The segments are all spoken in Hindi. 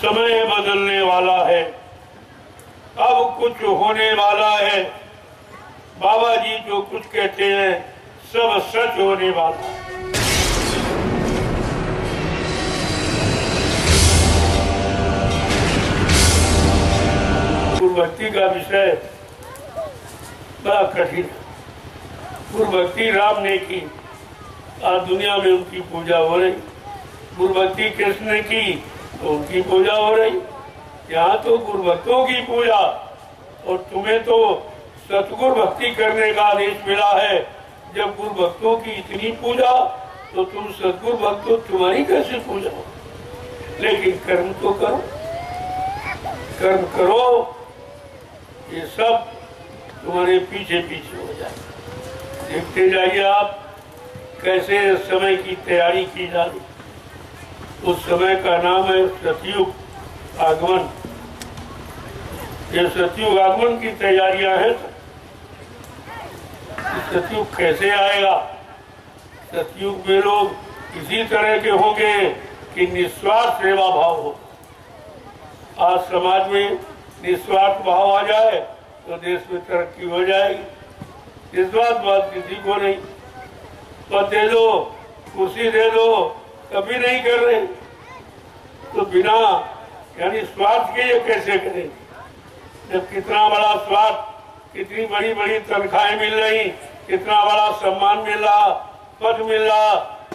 समय बदलने वाला है, अब कुछ होने वाला है। बाबा जी जो कुछ कहते हैं सब सच होने वाला है। गुरु भक्ति का विषय बड़ा कठिन है। गुरु भक्ति राम ने की, आज दुनिया में उनकी पूजा हो रही। गुरु भक्ति कृष्ण ने की तो उनकी पूजा हो रही। यहाँ तो गुरु भक्तों की पूजा, और तुम्हें तो सतगुरु भक्ति करने का आदेश मिला है। जब गुरु भक्तों की इतनी पूजा तो तुम सतगुरु भक्त हो, तुम्हारी कैसे पूजा हो? लेकिन कर्म तो करो, कर्म करो, ये सब तुम्हारे पीछे पीछे हो जाए। देखते जाइए आप कैसे समय की तैयारी की जा रही। उस समय का नाम है सतयुग आगमन। ये सतयुग आगमन की तैयारियां हैं। सतयुग कैसे आएगा? सतयुग में लोग इसी तरह के होंगे कि निस्वार्थ सेवा भाव हो। आज समाज में निस्वार्थ भाव आ जाए तो देश में तरक्की हो जाएगी। निस्वार्थ बात किसी को नहीं। पद दे दो, कुर्सी दे दो, कभी नहीं कर रहे। तो बिना यानी स्वार्थ के ये कैसे करें? जब कितना बड़ा स्वार्थ, कितनी बड़ी बड़ी तनख्वाहें मिल रही, कितना बड़ा सम्मान मिल रहा, पद मिल रहा,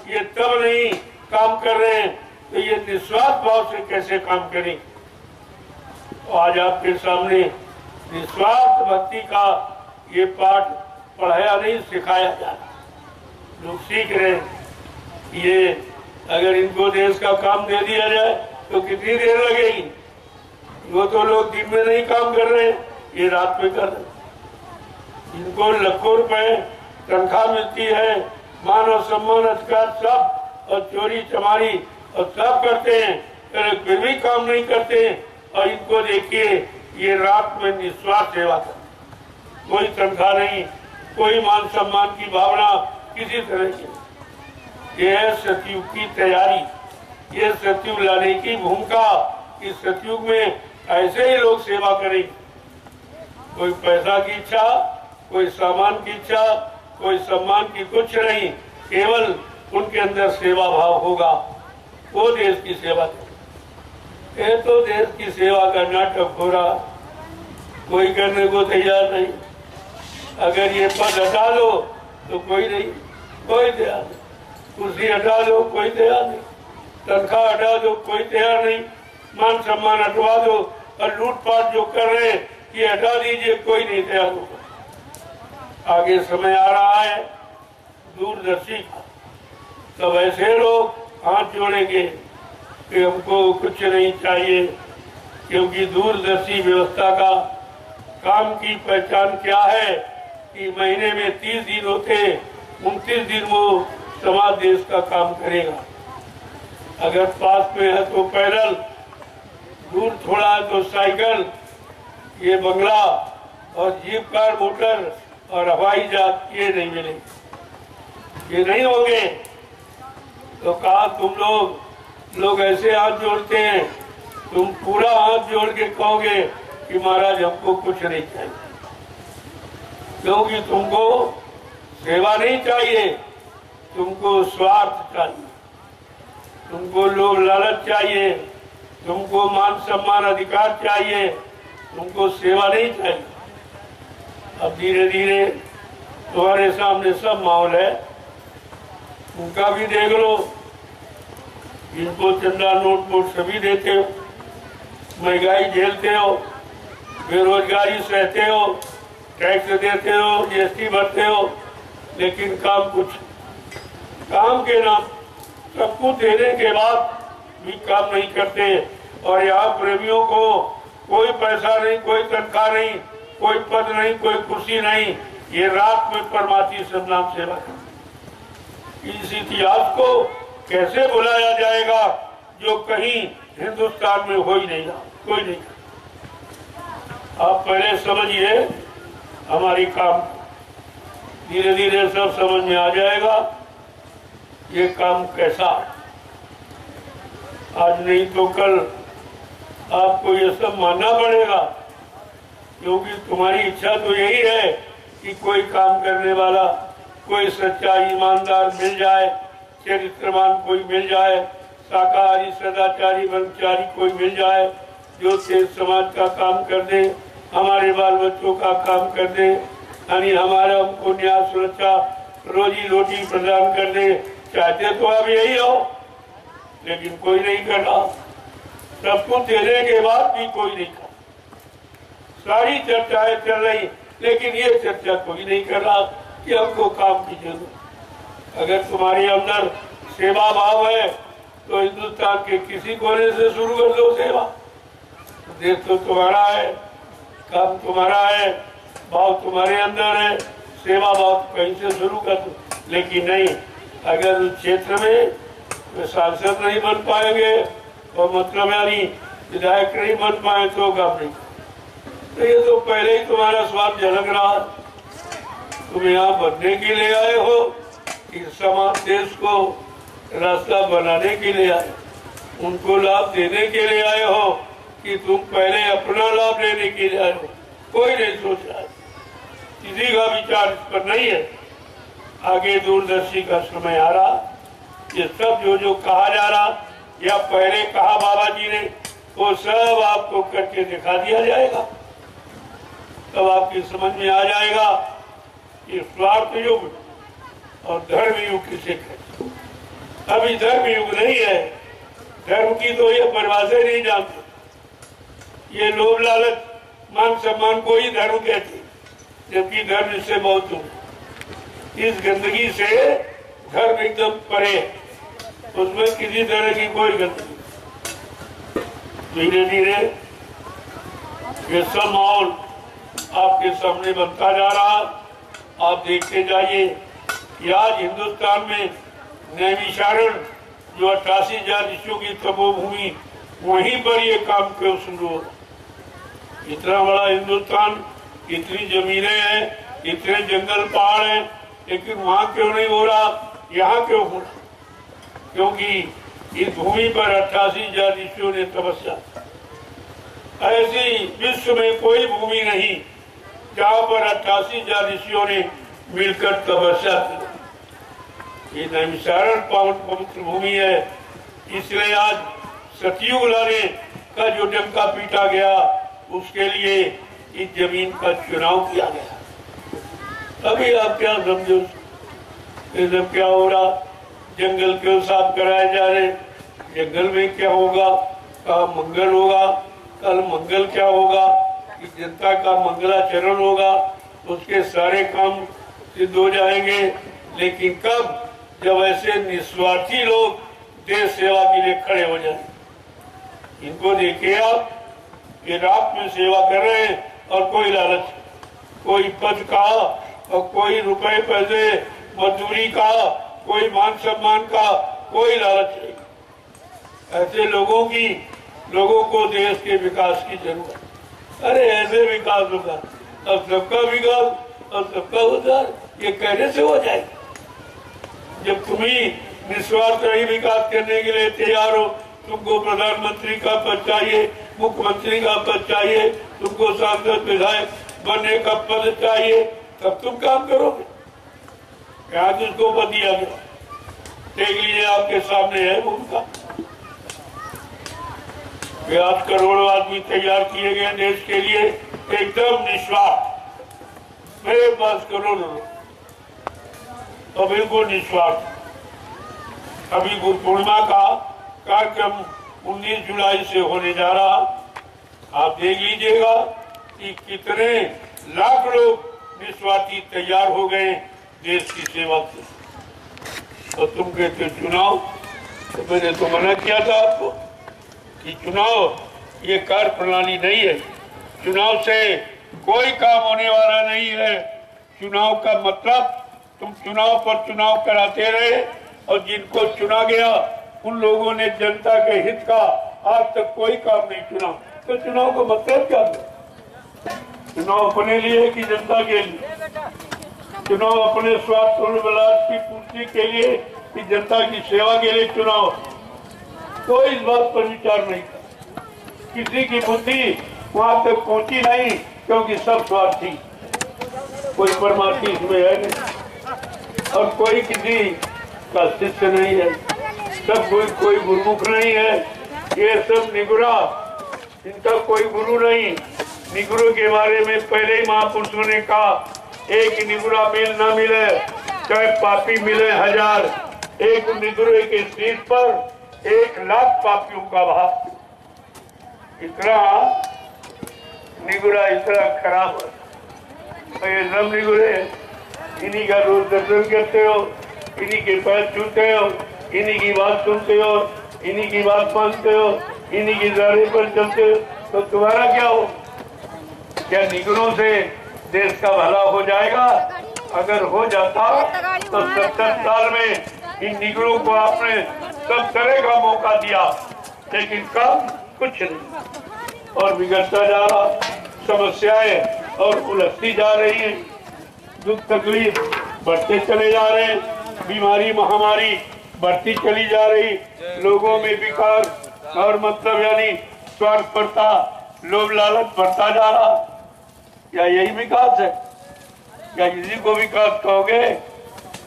ये तब नहीं काम कर रहे हैं तो ये निस्वार्थ भाव से कैसे काम करें? आज आपके सामने निस्वार्थ भक्ति का ये पाठ पढ़ाया नहीं, सिखाया जा रहा। लोग सीख रहे हैं। ये अगर इनको देश का काम दे दिया जाए तो कितनी देर लगेगी? वो तो लोग दिन में नहीं काम कर रहे हैं, ये रात में कर रहे हैं। इनको लाखों रुपए तनख्वाह मिलती है, मान और सम्मान अधिकार सब, और चोरी चमारी और सब करते हैं, फिर भी काम नहीं करते हैं। और इनको देखिए, ये रात में निस्वार्थ सेवा करते, कोई तनख्वाह नहीं, कोई मान सम्मान की भावना किसी तरह की। ये है सतयुग की तैयारी, ये सतयुग लाने की भूमिका। इस सतयुग में ऐसे ही लोग सेवा करें। कोई पैसा की इच्छा, कोई सामान की इच्छा, कोई सम्मान की कुछ नहीं, केवल उनके अंदर सेवा भाव होगा। वो देश की सेवा करे। ये तो देश की सेवा का नाटक हो रहा, कोई करने को तैयार नहीं। अगर ये पद हटा लो तो कोई नहीं, कोई तैयार नहीं। कुर्सी हटा दो, कोई तैयार नहीं। तनख्वाह हटा दो, कोई तैयार नहीं। मान सम्मान हटवा दो, और लूटपाट जो कर रहे हैं ये हटा दीजिए, कोई नहीं तैयार होगा। आगे समय आ रहा है दूरदर्शी का, तब ऐसे लोग हाथ जोड़ेंगे कि हमको कुछ नहीं चाहिए, क्योंकि दूरदर्शी व्यवस्था का काम की पहचान क्या है कि महीने में 30 दिन होते, 29 दिन वो समाज देश का काम करेगा। अगर पास में है तो पैदल, दूर थोड़ा है तो साइकिल, ये बंगला और जीप कार मोटर और हवाई जहाज ये नहीं मिलेंगे, ये नहीं होंगे। तो कहा तुम लोग ऐसे हाथ जोड़ते हैं, तुम पूरा हाथ जोड़ के कहोगे कि महाराज हमको कुछ नहीं चाहिए, क्योंकि तुमको सेवा नहीं चाहिए, तुमको स्वार्थ चाहिए, तुमको लोभ लालच चाहिए, तुमको मान सम्मान अधिकार चाहिए, तुमको सेवा नहीं चाहिए। अब धीरे धीरे तुम्हारे सामने सब माहौल है, उनका भी देख लो। इनको चंदा नोट वोट सभी देते हो, महंगाई झेलते हो, बेरोजगारी सहते हो, टैक्स देते हो, जीएसटी भरते हो, लेकिन काम के नाम सब कुछ देने के बाद भी काम नहीं करते। और यहाँ प्रेमियों को कोई पैसा नहीं, कोई तनख्वाह नहीं, कोई पद नहीं, कोई कुर्सी नहीं, ये रात में परमाती सब नाम सेवा करते। इस इतिहास को कैसे भुलाया जाएगा जो कहीं हिंदुस्तान में हो ही नहीं रहा, कोई नहीं। आप पहले समझिए हमारी काम, धीरे धीरे सब समझ में आ जाएगा ये काम कैसा। आज नहीं तो कल आपको ये सब मानना पड़ेगा, क्योंकि तुम्हारी इच्छा तो यही है कि कोई काम करने वाला, कोई सच्चा ईमानदार मिल जाए, चरित्रवान कोई मिल जाए, शाकाहारी सदाचारी ब्रह्मचारी कोई मिल जाए, जो देश समाज का काम कर दे, हमारे बाल बच्चों का काम कर दे, यानी हमारा हमको न्याय सुरक्षा रोजी रोटी प्रदान कर दे। चाहते तो अब यही हो, लेकिन कोई नहीं कर रहा। सब कुछ देने के बाद भी कोई नहीं कर, सारी चर्चाएं चल रही, लेकिन ये चर्चा कोई नहीं कर रहा कि हमको काम की जरूरत। अगर तुम्हारे अंदर सेवा भाव है तो हिंदुस्तान के किसी कोने से शुरू कर दो सेवा। देश तो तुम्हारा है, काम तुम्हारा है, भाव तुम्हारे अंदर है, सेवा भाव कहीं से शुरू कर दो। लेकिन नहीं, अगर उस क्षेत्र में वे सांसद नहीं बन पाएंगे और मतलब यानी विधायक नहीं बन पाए तो काम नहीं। तो ये तो पहले ही तुम्हारा स्वाद झलक रहा। तुम यहाँ बनने के लिए आए हो कि समाज देश को रास्ता बनाने के लिए आए, उनको लाभ देने के लिए आए हो कि तुम पहले अपना लाभ लेने के लिए आए हो? कोई नहीं सोच रहा, किसी का विचार इस पर नहीं है। आगे दूरदर्शी का समय आ रहा, ये सब जो कहा जा रहा या पहले कहा बाबा जी ने, वो सब आपको करके दिखा दिया जाएगा। तब आपकी समझ में आ जाएगा कि स्वार्थ युग और धर्म युग किसे कहते। अभी धर्म युग नहीं है, धर्म की तो ये परिभाषा नहीं जानते। ये लोभ लालच मान सम्मान को ही धर्म कहते, जबकि धर्म इससे बहुत दूर। इस गंदगी से धर्म एकदम परे है, उसमें किसी तरह की कोई गंदगी। धीरे धीरे ये सब माहौल आपके सामने बनता जा रहा। आप देखते जाइए कि आज हिंदुस्तान में नैमिषारण जो 88,000 ऋषियों की तपोभूमि, वहीं पर ये काम क्यों शुरू हो। इतना बड़ा हिंदुस्तान, इतनी जमीनें हैं, इतने जंगल पहाड़ हैं, लेकिन वहाँ क्यों नहीं हो रहा, यहाँ क्यों हो रहा? क्योंकि इस भूमि पर 88,000 ऋषियों ने तपस्या। ऐसी विश्व में कोई भूमि नहीं जहाँ पर 88,000 ऋषियों ने मिलकर तपस्या की। ये नैमिषारण पावन पवित्र भूमि है, इसलिए आज सतयुग लाने का जो डंका पीटा गया, उसके लिए इस जमीन का चुनाव किया गया। अभी आप क्या समझो, ये सब क्या हो रहा? जंगल क्यों साफ कराए जा रहे? जंगल में क्या होगा? कहा मंगल होगा, कल मंगल क्या होगा कि जनता का मंगलाचरण होगा, उसके सारे काम सिद्ध हो जाएंगे। लेकिन कब? जब ऐसे निस्वार्थी लोग देश सेवा के लिए खड़े हो जाए। इनको देखिए आप, ये रात में सेवा कर रहे हैं और कोई लालच, कोई पद का और कोई रुपए पैसे मजदूरी का, कोई मान सम्मान का कोई लालच नहीं। ऐसे लोगों को देश के विकास की जरूरत। अरे ऐसे विकास होगा, अब सबका विकास और सबका उद्धार, ये कहने से हो जाएगा जब तुम्ही निस्वार्थ ही विकास करने के लिए तैयार हो। तुमको प्रधानमंत्री का पद चाहिए, मुख्यमंत्री का पद चाहिए, तुमको सांसद विधायक बनने का पद चाहिए, तब तुम काम करोगे। क्या जिसको पद दिया गया, देख लीजिए आपके सामने है उनका। 8 करोड़ आदमी तैयार किए गए देश के लिए, एकदम निस्वार्थ। मेरे पास करोड़ और बिल्कुल निस्वार्थ। अभी गुरु पूर्णिमा का कार्यक्रम 19 जुलाई से होने जा रहा। आप देख लीजिएगा कि कितने लाख लोग निस्वार्थी तैयार हो गए देश की सेवा के। और तुम कहते चुनाव, तो मैंने तो मना किया था आपको कि चुनाव ये कार्य प्रणाली नहीं है। चुनाव से कोई काम होने वाला नहीं है। चुनाव का मतलब तुम चुनाव पर चुनाव कराते रहे और जिनको चुना गया उन लोगों ने जनता के हित का आज तक कोई काम नहीं चुना। तो चुनाव का मतलब क्या है? चुनाव अपने लिए कि जनता के लिए? चुनाव अपने स्वार्थ और विलास की पूर्ति के लिए कि जनता की सेवा के लिए चुनाव? कोई इस बात पर विचार नहीं कर किसी की बुद्धि वहां तक पहुंची नहीं, क्योंकि सब स्वार्थी, कोई परमार्थी इसमें है नहीं और कोई किसी का शिष्य नहीं है, सब कोई गुरुमुख नहीं है। ये सब निगुरा, इनका कोई गुरु नहीं। निगुरु के बारे में पहले ही महापुरुषों ने कहा, एक निगुरा मिल न मिले चाहे पापी मिले 1000, एक निगुरे के शीश पर 1,00,000 पापियों का भाव। इतना निगुरा इतना खराब है। ये सब निगुरे इन्हीं का रोज दर्शन करते हो, इन्हीं के पैर छूते हो, इन्हीं की बात सुनते हो, इन्हीं की बात मानते हो, इन्हीं की दारे पर चलते हो, तो तुम्हारा क्या हो? क्या निगुरों से देश का भला हो जाएगा? अगर हो जाता तो 70 साल में इन निगुरों को आपने सब तरह का मौका दिया, लेकिन कब कुछ नहीं, और बिगड़ता जा रहा, समस्याएं और उलझती जा रही है, दुख तकलीफ बढ़ते चले जा रहे हैं, बीमारी महामारी बढ़ती चली जा रही, लोगों में विकार और मतलब यानी स्वार्थपरता, लोभ लालच बढ़ता जा रहा। क्या यही विकास है? क्या इसी को विकास कहोगे?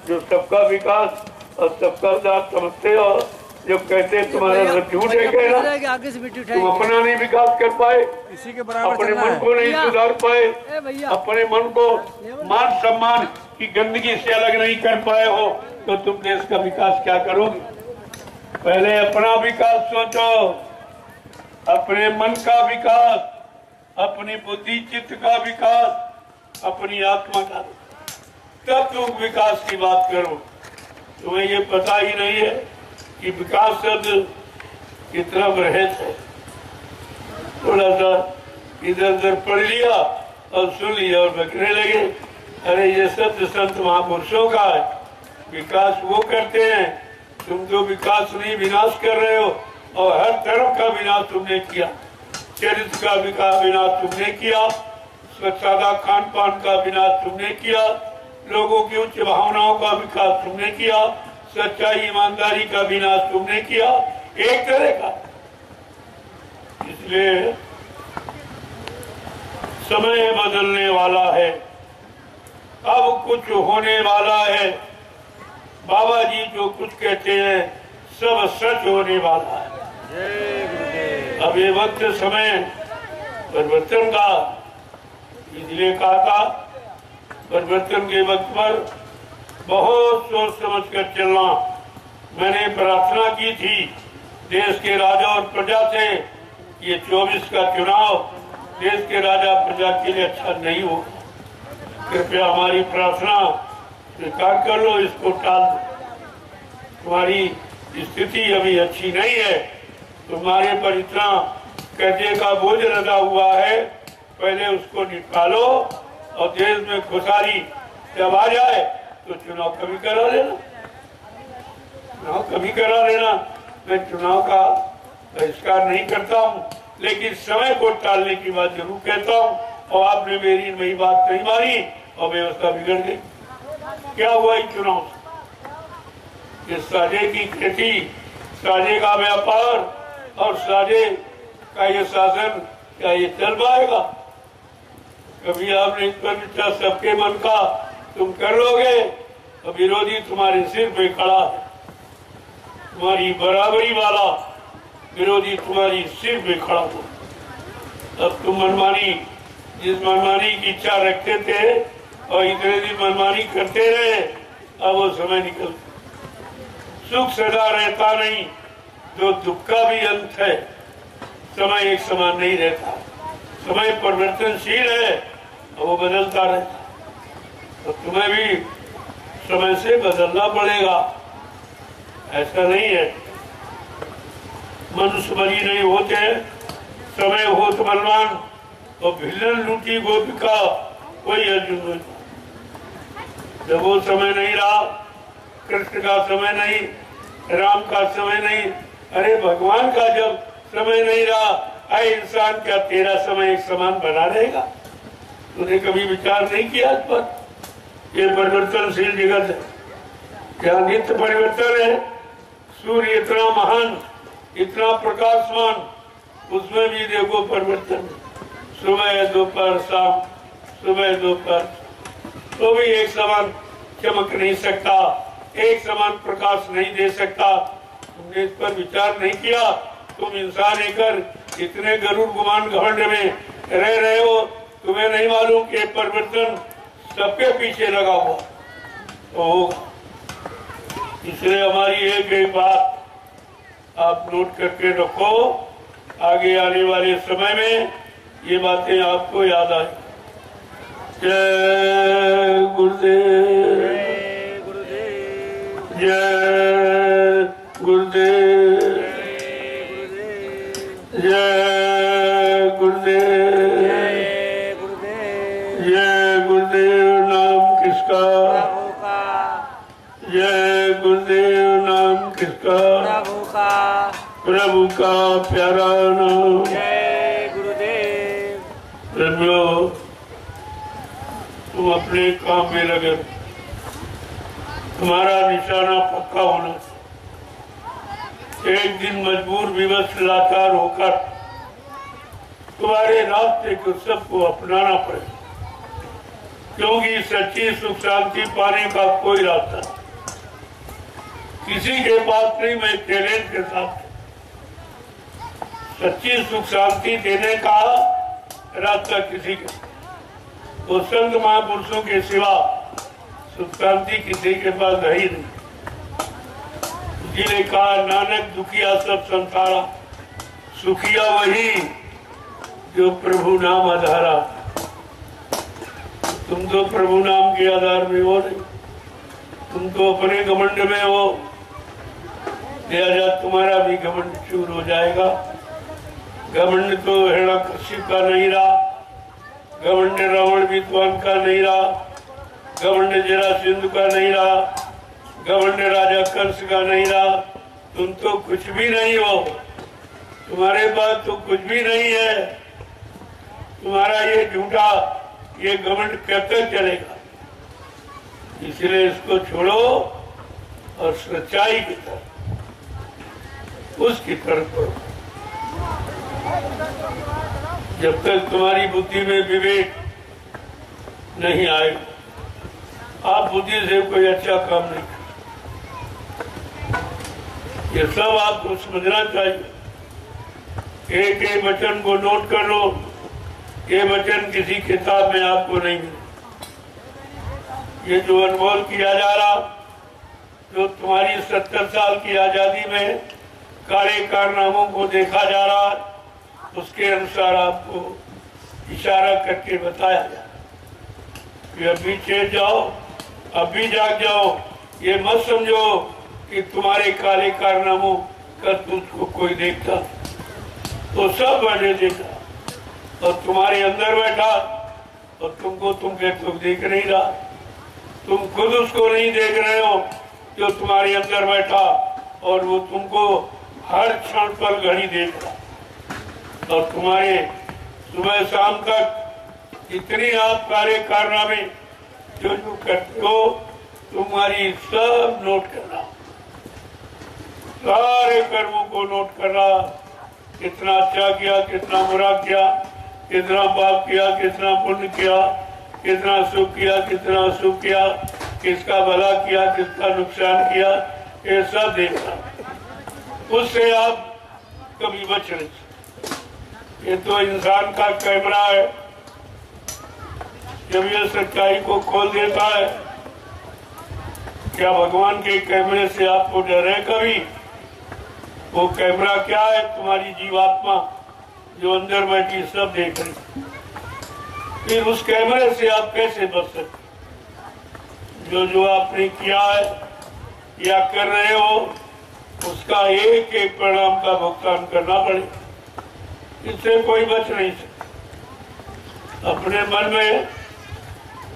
जो सबका विकास और सबका साथ समझते हो, जो कहते हैं तुम्हारा झूठ है कहना, तुम अपना नहीं विकास कर पाए, इसी के बराबर अपने मन को नहीं सुधार पाए, अपने मन को मान सम्मान की गंदगी से अलग नहीं कर पाए हो, तो तुम देश का विकास क्या करोगे? पहले अपना विकास सोचो, अपने मन का विकास, अपनी बुद्धि चित्त का विकास, अपनी आत्मा का, तब तुम विकास की बात करो। तुम्हें ये पता ही नहीं है कि विकास शब्द कितना बृहद है। थोड़ा सा इधर उधर पढ़ लिया और सुन लिया और बकने लगे, अरे ये शब्द संत महापुरुषों का है, विकास वो करते हैं, तुम तो विकास नहीं विनाश कर रहे हो, और हर तरफ का विनाश तुमने किया, चरित्र का विनाश तुमने किया, स्वच्छता खान पान का विनाश तुमने किया, लोगों की उच्च भावनाओं का विकास तुमने किया, सच्चाई ईमानदारी का विनाश तुमने किया, एक तरह का। इसलिए समय बदलने वाला है, अब कुछ होने वाला है। बाबा जी जो कुछ कहते हैं सब सच होने वाला है। अब ये वक्त समय परिवर्तन का, इसलिए कहा था परिवर्तन के वक्त पर बहुत सोच समझ कर चलना। मैंने प्रार्थना की थी देश के राजा और प्रजा से, ये 24 का चुनाव देश के राजा प्रजा के लिए अच्छा नहीं हो, कृपया हमारी प्रार्थना स्वीकार कर लो, इसको टाल दो। तुम्हारी स्थिति अभी अच्छी नहीं है, तुम्हारे पर इतना कर्जे का बोझ लगा हुआ है, पहले उसको निकालो और देश में खुशहाली जब आ जाए तो चुनाव कभी करा लेना, चुनाव कभी करा लेना। मैं चुनाव का बहिष्कार नहीं करता हूँ, लेकिन समय को टालने की बात जरूर कहता हूँ, और आपने मेरी वही बात नहीं मानी और व्यवस्था बिगड़ गई। क्या हुआ इस चुनाव से? ये साझे की खेती, साझे का व्यापार और साझे का ये शासन, क्या ये चल पाएगा? कभी आपने इस पर विचार सबके मन का तुम कर लोगे तो विरोधी तुम्हारे सिर पे खड़ा है, तुम्हारी बराबरी वाला विरोधी तुम्हारी सिर पे खड़ा हो। अब तुम मनमानी, जिस मनमानी की इच्छा रखते थे और इतने दिन मनमानी करते रहे, अब वो समय निकल, सुख सदा रहता नहीं, जो दुख का भी अंत है। समय एक समान नहीं रहता, समय परिवर्तनशील है और वो बदलता रहता, तो तुम्हें भी समय से बदलना पड़ेगा। ऐसा नहीं है मनुष्य बली नहीं होते, समय हो तो बलवान और भिलन लूटी गोपिका कोई अर्जुन नहीं। जब वो समय नहीं रहा, कृष्ण का समय नहीं, राम का समय नहीं, अरे भगवान का जब समय नहीं रहा, अरे इंसान क्या तेरा समय एक समान बना रहेगा? तूने कभी विचार नहीं किया इस पर? ये परिवर्तनशील जगत है, क्या नित्य परिवर्तन है। सूर्य इतना महान, इतना प्रकाशमान, उसमें भी देखो परिवर्तन, सुबह दोपहर शाम, सुबह दोपहर, तो भी एक समान चमक नहीं सकता, एक समान प्रकाश नहीं दे सकता। तुमने इस पर विचार नहीं किया? तुम इंसान होकर इतने गरुड़ गुमान घमंड में रह रहे हो, तुम्हें नहीं मालूम कि परिवर्तन सबके पीछे लगा हुआ तो होगा। इसलिए हमारी एक एक बात आप नोट करके रखो, आगे आने वाले समय में ये बातें आपको याद आए। जय गुरुदेव, जय गुरुदेव, जय गुरुदेव, जय गुरुदेव नाम किसका, जय गुरुदेव नाम किसका, प्रभु का प्यारा नाम। जय गुरुदेव। प्रभु तुम अपने काम में लगे, तुम्हारा निशाना पक्का होना। एक दिन मजबूर विवश लाचार होकर तुम्हारे रास्ते को सबको अपनाना पड़े, क्योंकि सच्ची सुख शांति पाने का कोई रास्ता किसी के पास नहीं। मैं चैलेंज के साथ, सच्ची सुख शांति देने का रास्ता किसी का, वो संत महापुरुषों के सिवा सुख शांति किसी के पास है ही नहीं। जिन्हें कहा नानक दुखिया सब संसारा, सुखिया वही जो प्रभु नाम आधारा। तुम तो प्रभु नाम के आधार में हो नहीं, तुम तो अपने घमंड में हो, लिहाजा तुम्हारा भी घमंड चूर हो जाएगा। घमंड तो हिरण्यकशिप का नहीं रहा, घमंड रावण विद्वान का नहीं रहा, घमंड जरासंध का नहीं रहा, घमंड राजा कंस का नहीं रहा। तुम तो कुछ भी नहीं हो, तुम्हारे पास तो कुछ भी नहीं है। तुम्हारा ये झूठा ये घमंड कब तक चलेगा? इसलिए इसको छोड़ो और सच्चाई की तरफ, उसकी तरफ करो। जब तक तुम्हारी बुद्धि में विवेक नहीं आए, आप बुद्धि से कोई अच्छा काम नहीं कर। ये सब आपको समझना चाहिए। एक एक वचन को नोट कर लो, ये वचन किसी किताब में आपको नहीं मिले। ये जो अनमोल किया जा रहा, जो तुम्हारी 70 साल की आजादी में काले कारनामों को देखा जा रहा, उसके अनुसार आपको इशारा करके बताया जा कि अभी चेत जाओ, अभी जाग जाओ। ये मत समझो कि तुम्हारे काले कारनामों का तुझको कोई देखता, तो सब बने देखा और तुम्हारे अंदर बैठा और तुमको तुम कहते देख नहीं रहा। तुम खुद उसको नहीं देख रहे हो जो तुम्हारे अंदर बैठा, और वो तुमको हर क्षण पर घड़ी देख रहा। और तुम्हारे सुबह शाम तक इतनी आप कार्य कारनामे जो जो करते हो, तुम्हारी सब नोट करना, सारे कर्मों को नोट करना। कितना अच्छा किया, कितना बुरा किया, कितना पाप किया, कितना पुण्य किया, कितना सुख किया, कितना अशुभ किया, किसका भला किया, किसका नुकसान किया, ये सब देखना। उससे आप कभी बच नहीं। ये तो इंसान का कैमरा है, जब ये सच्चाई को खोल देता है। क्या भगवान के कैमरे से आपको डर है कभी? वो कैमरा क्या है? तुम्हारी जीवात्मा जो अंदर बैठी सब देख रही। फिर उस कैमरे से आप कैसे बच सकते? जो जो आपने किया है या कर रहे हो, उसका एक एक परिणाम का भुगतान करना पड़े। इससे कोई बच नहीं सकता। अपने मन में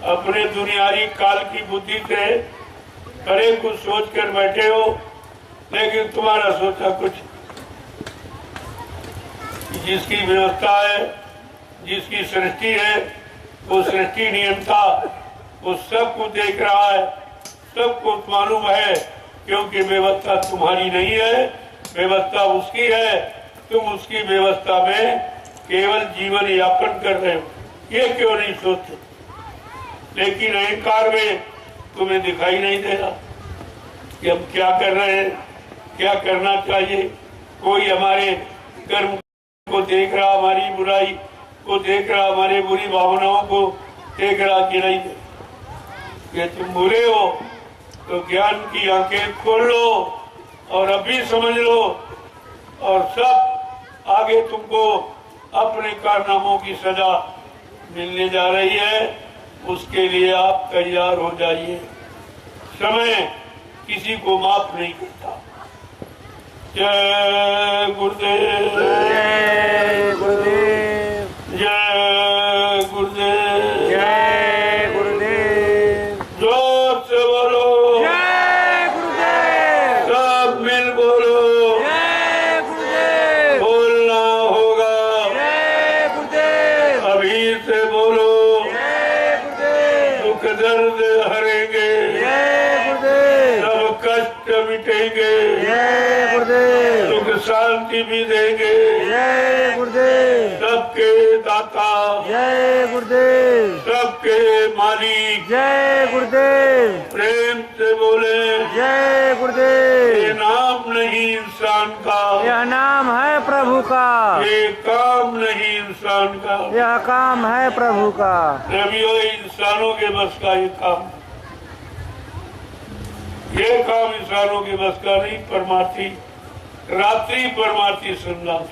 अपने दुनियावी काल की बुद्धि से अरे कुछ सोच कर बैठे हो, लेकिन तुम्हारा सोचा कुछ। जिसकी व्यवस्था है, जिसकी सृष्टि है, वो सृष्टि नियंता वो सब कुछ देख रहा है, सबको मालूम है, क्योंकि व्यवस्था तुम्हारी नहीं है, व्यवस्था उसकी है। तुम उसकी व्यवस्था में केवल जीवन यापन कर रहे हो, ये क्यों नहीं सोचते? लेकिन अहंकार में तुम्हें दिखाई नहीं दे रहा कि हम क्या कर रहे हैं, क्या करना चाहिए। कोई हमारे कर्म को देख रहा, हमारी बुराई को देख रहा, हमारी बुरी भावनाओं को देख रहा कि नहीं? ये तुम बुरे हो तो ज्ञान की आंखें खोल लो और अभी समझ लो, और सब आगे तुमको अपने कारनामों की सजा मिलने जा रही है। उसके लिए आप तैयार हो जाइए। समय किसी को माफ नहीं करता। जय गुरुदेव, जय गुरुदेव, जय गुरुदेव, जय गुरुदेव, जोर से बोलो, जय गुरुदेव, सब मिल बोलो, जय गुरुदेव, बोलना होगा, जय गुरुदेव, अभी से बोलो, जय गुरुदेव, दुख दर्द हरेंगे, जय गुरुदेव, सब कष्ट मिटेंगे, जय गुरुदेव, सुख शांति भी देंगे। जय गुरुदेव, सबके दाता, जय गुरुदेव, सबके मालिक, जय गुरुदेव, प्रेम से बोले, जय ये गुरुदेव। नाम नहीं इंसान का, यह नाम है प्रभु का, ये काम नहीं इंसान का। यह काम है प्रभु का। रवियो इंसानों के बस का ये काम इंसानों के बस का नहीं। परमार्थी रात्रि परमार्थी संन्यास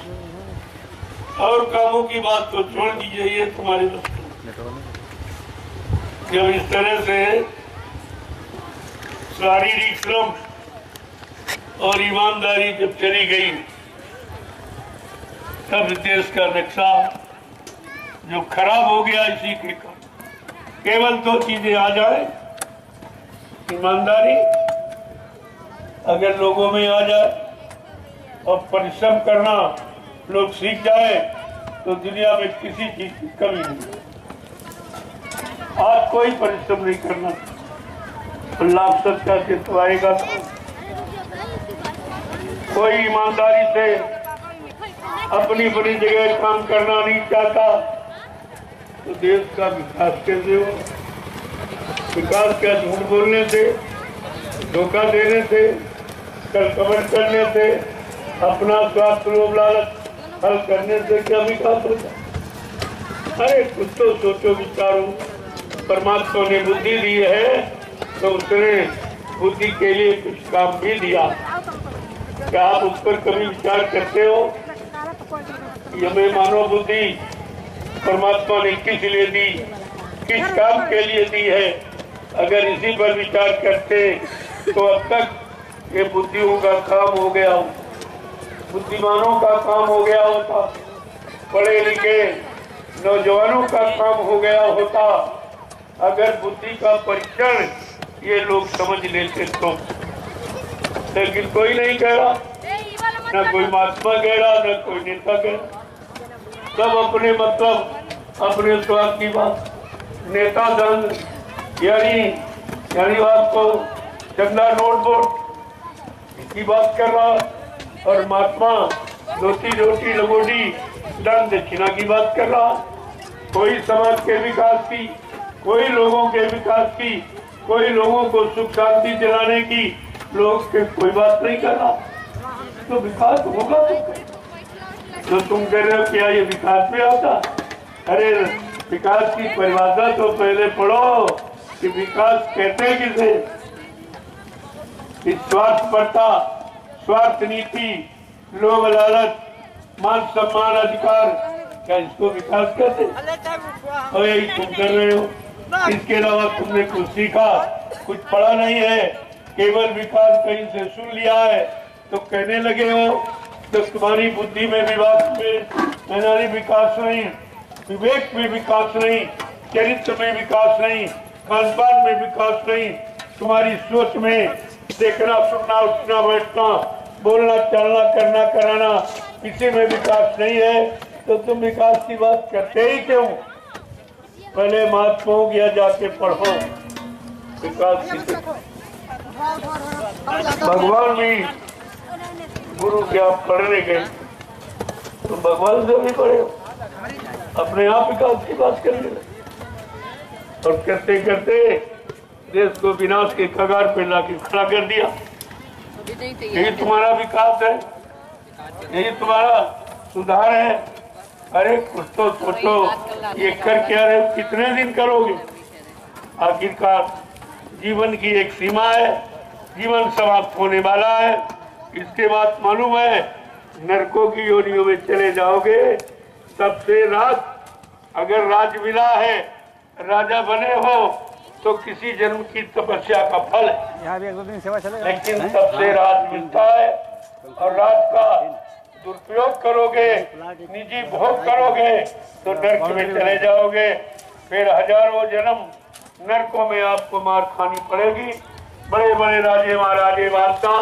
और कामों की बात तो छोड़ दीजिए, ये तुम्हारे बस का। जब इस तरह से शारीरिक श्रम और ईमानदारी जब चली गई, तब देश का नक्शा जो खराब हो गया इसी के कारण। केवल दो चीजें आ जाए, ईमानदारी अगर लोगों में आ जाए और परिश्रम करना लोग सीख जाए तो दुनिया में किसी चीज की कमी नहीं। आज कोई परिश्रम नहीं करना, लाभ सत्ता से तो आएगा। कोई ईमानदारी से अपनी बड़ी जगह काम करना नहीं चाहता तो देश का विकास कैसे हो? विकास क्या झूठ बोलने से, धोखा देने से, कल कमर करने से, अपना स्वार्थ लोभ लालच हल करने से क्या विकास होता? अरे कुछ तो सोचो, विचारो। परमात्मा ने बुद्धि दी है तो उसने बुद्धि के लिए कुछ काम भी दिया। क्या आप उस पर कभी विचार करते हो? ये हमें मानव बुद्धि परमात्मा ने किस लिए दी, किस काम के लिए दी है? अगर इसी पर विचार करते तो अब तक ये बुद्धियों का काम हो गया, बुद्धिमानों का काम हो गया होता, पढ़े लिखे नौजवानों का काम हो गया होता। अगर बुद्धि का परीक्षण ये लोग समझ लेते तो। लेकिन कोई नहीं कह रहा, न कोई महात्मा कह रहा, न कोई नेता कह रहा। सब अपने मतलब, अपने स्वार्थ की बात। नेता धन यानी आपको चंदा नोट बोट की बात कर रहा, और महात्मा रोटी रोटी लगोटी दान दक्षिणा की बात कर रहा। कोई समाज के विकास की, कोई लोगों के विकास की, कोई लोगों को सुख शांति दिलाने की लोग के कोई बात नहीं कर रहा। तो विकास होगा तो तुम कह रहे हो क्या ये विकास में आता? अरे विकास की परिभाषा तो पहले पढ़ो कि विकास कहते किसे? स्वार्थपरता, स्वार्थ नीति, लोभ लालच, मान सम्मान अधिकार, क्या इसको विकास कहते? और यही तुम कर रहे हो। इसके अलावा तुमने कुछ सीखा, कुछ पढ़ा नहीं है, केवल विकास कहीं से सुन लिया है तो कहने लगे हो। तो तुम्हारी बुद्धि में विकास नहीं, विवेक में विकास नहीं, चरित्र में विकास नहीं, खान पान में विकास नहीं, तुम्हारी सोच में देखना सुनना उठना बैठना बोलना चलना करना कराना किसी में विकास नहीं है। तो तुम विकास की बात करते ही क्यों? पहले महात्माओं की जाके पढ़ो विकास की। भगवान भी गुरु के आप पढ़ने गए तुम भगवान से भी पड़े हो, अपने आप विकास की बात करेंगे और करते करते देश को विनाश के कगार पे लाके खड़ा कर दिया। यही तुम्हारा विकास है, यही तुम्हारा सुधार है। अरे कुछ तो सोचो, ये कर क्या रहे हो, कितने दिन करोगे? आखिरकार जीवन की एक सीमा है, जीवन समाप्त होने वाला है। इसके बाद मालूम है नरकों की योनियों में चले जाओगे। सबसे राज, अगर राज मिला है, राजा बने हो तो किसी जन्म की तपस्या का फल है। यहाँ भी 1-2 दिन सेवा चलेगा। लेकिन सबसे राज मिलता है और राज का दुरुपयोग करोगे, निजी भोग करोगे तो नरक में चले जाओगे। फिर हजारों जन्म नरकों में आपको मार खानी पड़ेगी। बड़े बड़े राजे महाराजे बादशाह,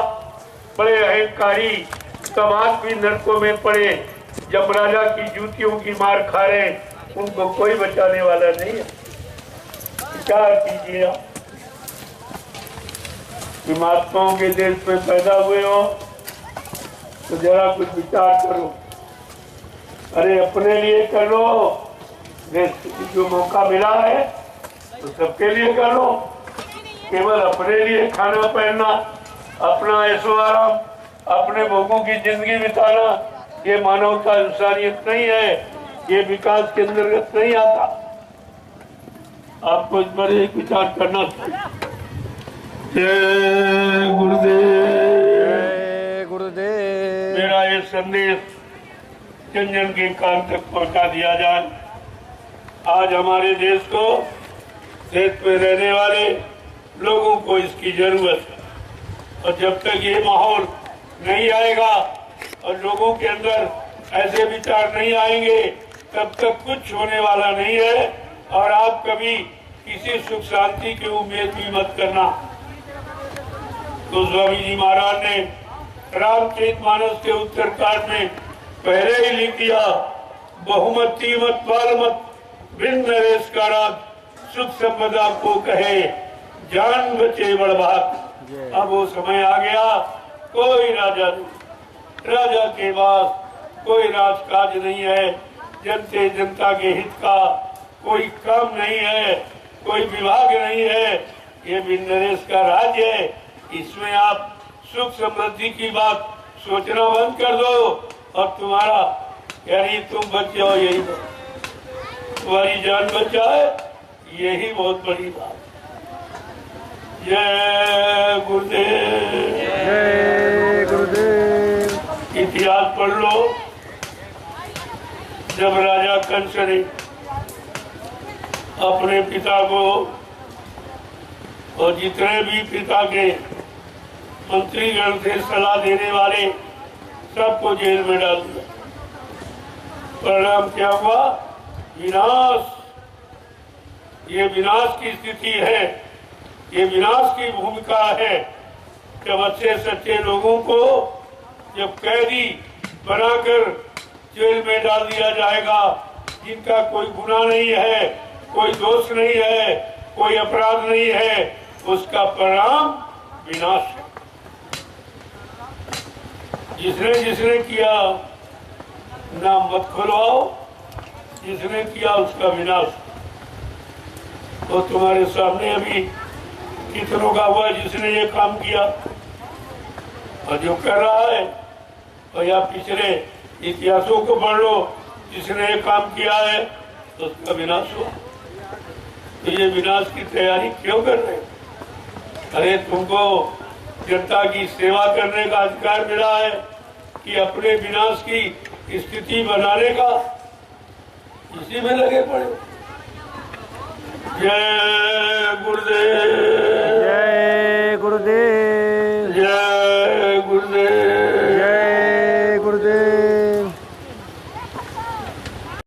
बड़े अहंकारी समाज भी नरकों में पड़े, जब राजा की जूतियों की मार खा रहे, उनको कोई बचाने वाला नहीं है। विचार कीजिए आप, महात्माओं के देश में पैदा हुए हो तो जरा कुछ विचार करो। अरे अपने लिए कर लो, जो मौका मिला है तो सबके लिए कर लो। केवल अपने लिए खाना पहनना, अपना ऐशो आराम, अपने भोगों की जिंदगी बिताना, ये मानवता इंसानियत नहीं है, ये विकास के अंतर्गत नहीं आता। आपको इस पर एक विचार करना चाहिए। जय गुरुदेव। जय गुरुदेव। मेरा ये संदेश जन जन के कान तक पहुंचा दिया जाए। आज हमारे देश को, देश में रहने वाले लोगों को इसकी जरूरत है और जब तक ये माहौल नहीं आएगा और लोगों के अंदर ऐसे विचार नहीं आएंगे तब तक कुछ होने वाला नहीं है। और आप कभी किसी सुख शांति की उम्मीद भी मत करना। तो स्वामी जी महाराज ने रामचरितमानस के उत्तरकांड में पहले ही लिख दिया, बहुमती मत बाल मत बिन नरेश का राज, सुख संपदा को कहे जान बचे बड़भाग। अब वो समय आ गया, कोई राजा नहीं, राजा के पास कोई राजकाज नहीं है, जनते जनता के हित का कोई काम नहीं है, कोई विभाग नहीं है। ये बिन नरेश का राज्य है, इसमें आप सुख समृद्धि की बात सोचना बंद कर दो और तुम्हारा यानी तुम बच जाओ, यही तुम्हारी जान बच जाए, यही बहुत बड़ी बात। जय गुरुदेव। जय गुरुदेव। इतिहास पढ़ लो, जब राजा कंस ने अपने पिता को और जितने भी पिता के मंत्रीगण थे, सलाह देने वाले, सबको जेल में डाल दिया। परिणाम क्या हुआ? विनाश। ये विनाश की स्थिति है, ये विनाश की भूमिका है। जब अच्छे सच्चे लोगों को जब कैदी बनाकर जेल में डाल दिया जाएगा, जिनका कोई गुनाह नहीं है, कोई दोष नहीं है, कोई अपराध नहीं है, उसका परिणाम विनाश है। जिसने जिसने किया नाम मत खुलवाओ, जिसने किया उसका विनाश। तो तुम्हारे सामने अभी कितनों का हुआ जिसने ये काम किया और जो कर रहा है, और या पिछले इतिहासों को पढ़ लो, जिसने ये काम किया है तो उसका विनाश हुआ। तो ये विनाश की तैयारी क्यों कर रहे हो? अरे तुमको जनता की सेवा करने का अधिकार मिला है कि अपने विनाश की स्थिति बनाने का, इसी में लगे पड़े। जय गुरुदेव। जय गुरुदेव।